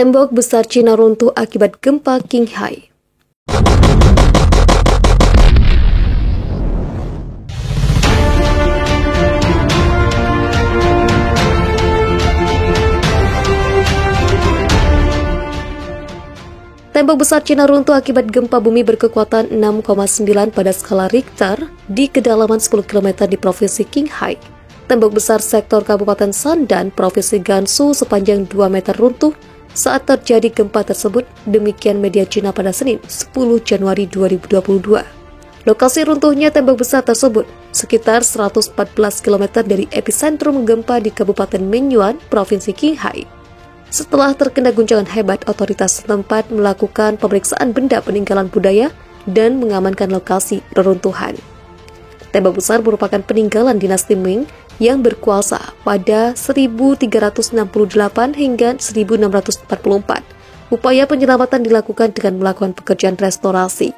Tembok besar Cina runtuh akibat gempa Qinghai. Tembok besar Cina runtuh akibat gempa bumi berkekuatan 6,9 pada skala Richter di kedalaman 10 km di Provinsi Qinghai. Tembok besar sektor Kabupaten Sandan, Provinsi Gansu sepanjang 2 meter runtuh saat terjadi gempa tersebut, demikian media Cina pada Senin 10 Januari 2022. Lokasi runtuhnya tembok besar tersebut sekitar 114 km dari epicentrum gempa di Kabupaten Menyuan, Provinsi Qinghai. Setelah terkena guncangan hebat, otoritas setempat melakukan pemeriksaan benda peninggalan budaya dan mengamankan lokasi reruntuhan. Tembok besar merupakan peninggalan dinasti Ming yang berkuasa pada 1368 hingga 1644. Upaya penyelamatan dilakukan dengan melakukan pekerjaan restorasi.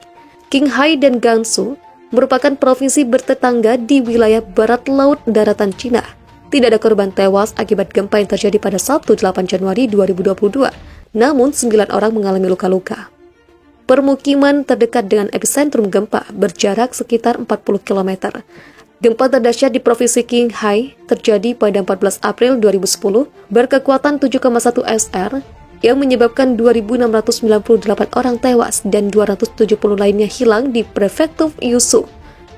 Qinghai dan Gansu merupakan provinsi bertetangga di wilayah barat laut daratan Cina. Tidak ada korban tewas akibat gempa yang terjadi pada Sabtu 8 Januari 2022, namun 9 orang mengalami luka-luka. Permukiman terdekat dengan epicentrum gempa berjarak sekitar 40 km. Gempa terdahsyat di Provinsi Qinghai terjadi pada 14 April 2010 berkekuatan 7,1 SR yang menyebabkan 2.698 orang tewas dan 270 lainnya hilang di Prefektur Yushu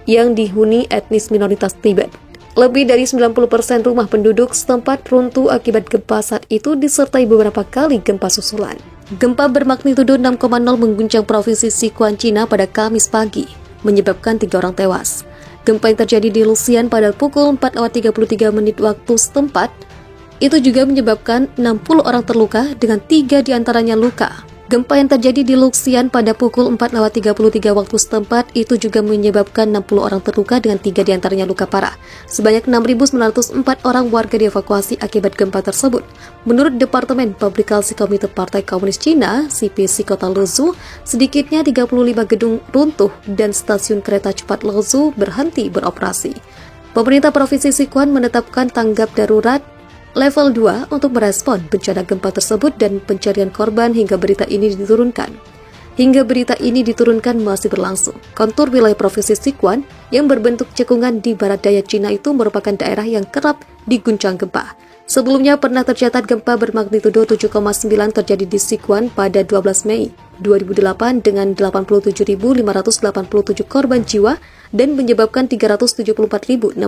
yang dihuni etnis minoritas Tibet. Lebih dari 90% rumah penduduk setempat runtuh akibat gempa saat itu disertai beberapa kali gempa susulan. Gempa bermagnitudo 6,0 mengguncang Provinsi Sichuan, Cina pada Kamis pagi, menyebabkan 3 orang tewas. Gempa yang terjadi di Luxian pada pukul 4.33 menit waktu setempat itu juga menyebabkan 60 orang terluka dengan 3 diantaranya luka. Gempa yang terjadi di Luxian pada pukul 4.33 waktu setempat itu juga menyebabkan 60 orang terluka dengan 3 diantaranya luka parah. Sebanyak 6.904 orang warga dievakuasi akibat gempa tersebut. Menurut Departemen Publikasi Komite Partai Komunis Cina, CPC Kota Luzhu, sedikitnya 35 gedung runtuh dan stasiun kereta cepat Luzhu berhenti beroperasi. Pemerintah Provinsi Sichuan menetapkan tanggap darurat level 2 untuk merespon bencana gempa tersebut dan pencarian korban hingga berita ini diturunkan. Hingga berita ini diturunkan masih berlangsung. Kontur wilayah Provinsi Sichuan yang berbentuk cekungan di barat daya Cina itu merupakan daerah yang kerap diguncang gempa. Sebelumnya pernah tercatat gempa bermagnitudo 7,9 terjadi di Sichuan pada 12 Mei 2008 dengan 87.587 korban jiwa dan menyebabkan 374.643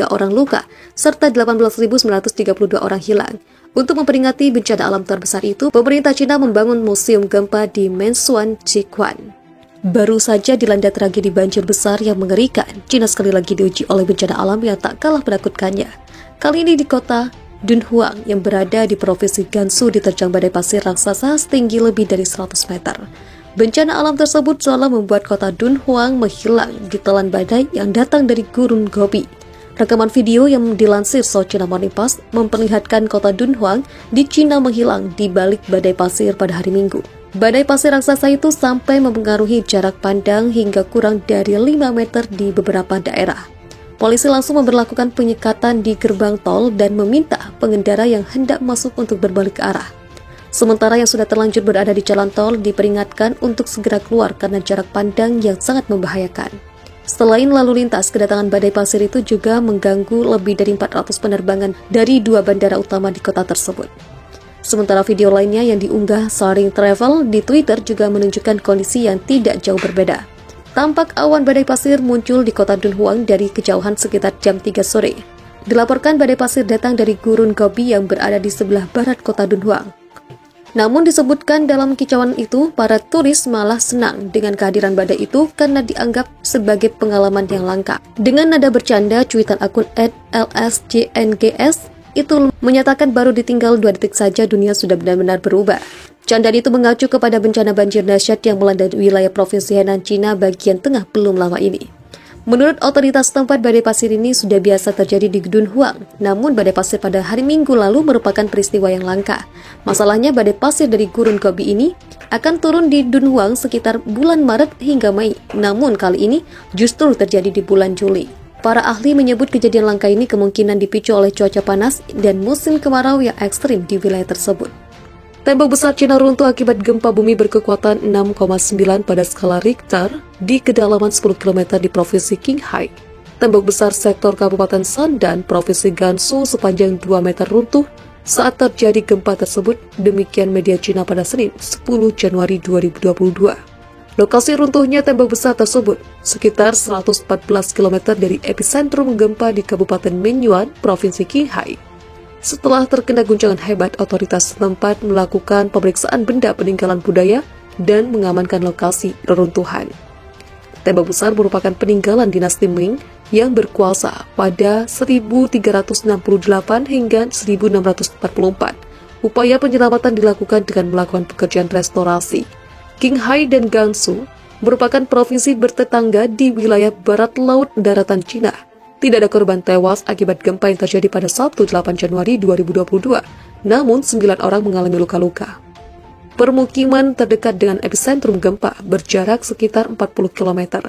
orang luka serta 18.932 orang hilang. Untuk memperingati bencana alam terbesar itu, pemerintah Cina membangun museum gempa di Menyuan, Sichuan. Baru saja dilanda tragedi banjir besar yang mengerikan, Cina sekali lagi diuji oleh bencana alam yang tak kalah menakutkannya. Kali ini di kota Dunhuang yang berada di Provinsi Gansu diterjang badai pasir raksasa setinggi lebih dari 100 meter. Bencana alam tersebut seolah membuat kota Dunhuang menghilang ditelan badai yang datang dari Gurun Gobi. Rekaman video yang dilansir South China Morning Post memperlihatkan kota Dunhuang di Cina menghilang di balik badai pasir pada hari Minggu. Badai pasir raksasa itu sampai mempengaruhi jarak pandang hingga kurang dari 5 meter di beberapa daerah. Polisi langsung memberlakukan penyekatan di gerbang tol dan meminta pengendara yang hendak masuk untuk berbalik ke arah. Sementara yang sudah terlanjur berada di jalan tol diperingatkan untuk segera keluar karena jarak pandang yang sangat membahayakan. Selain lalu lintas, kedatangan badai pasir itu juga mengganggu lebih dari 400 penerbangan dari 2 bandara utama di kota tersebut. Sementara video lainnya yang diunggah Sharing Travel di Twitter juga menunjukkan kondisi yang tidak jauh berbeda. Tampak awan badai pasir muncul di kota Dunhuang dari kejauhan sekitar jam 3 sore. Dilaporkan badai pasir datang dari Gurun Gobi yang berada di sebelah barat kota Dunhuang. Namun disebutkan dalam kicauan itu, para turis malah senang dengan kehadiran badai itu karena dianggap sebagai pengalaman yang langka. Dengan nada bercanda, cuitan akun @lsjnggs itu menyatakan baru ditinggal 2 detik saja dunia sudah benar-benar berubah. Candaan itu mengacu kepada bencana banjir dahsyat yang melanda wilayah Provinsi Henan, Cina bagian tengah belum lama ini. Menurut otoritas setempat, badai pasir ini sudah biasa terjadi di Dunhuang. Namun badai pasir pada hari Minggu lalu merupakan peristiwa yang langka. Masalahnya badai pasir dari Gurun Gobi ini akan turun di Dunhuang sekitar bulan Maret hingga Mei. Namun kali ini justru terjadi di bulan Juli. Para ahli menyebut kejadian langka ini kemungkinan dipicu oleh cuaca panas dan musim kemarau yang ekstrim di wilayah tersebut. Tembok besar Cina runtuh akibat gempa bumi berkekuatan 6,9 pada skala Richter di kedalaman 10 km di Provinsi Qinghai. Tembok besar sektor Kabupaten Sandan, Provinsi Gansu sepanjang 2 meter runtuh saat terjadi gempa tersebut, demikian media Cina pada Senin 10 Januari 2022. Lokasi runtuhnya tembok besar tersebut sekitar 114 km dari epicentrum gempa di Kabupaten Menyuan, Provinsi Qinghai. Setelah terkena guncangan hebat, otoritas setempat melakukan pemeriksaan benda peninggalan budaya dan mengamankan lokasi reruntuhan. Tembok besar merupakan peninggalan dinasti Ming yang berkuasa pada 1368 hingga 1644. Upaya penyelamatan dilakukan dengan melakukan pekerjaan restorasi. Qinghai dan Gansu merupakan provinsi bertetangga di wilayah barat laut daratan Cina. Tidak ada korban tewas akibat gempa yang terjadi pada Sabtu 8 Januari 2022, namun 9 orang mengalami luka-luka. Permukiman terdekat dengan epicentrum gempa berjarak sekitar 40 km.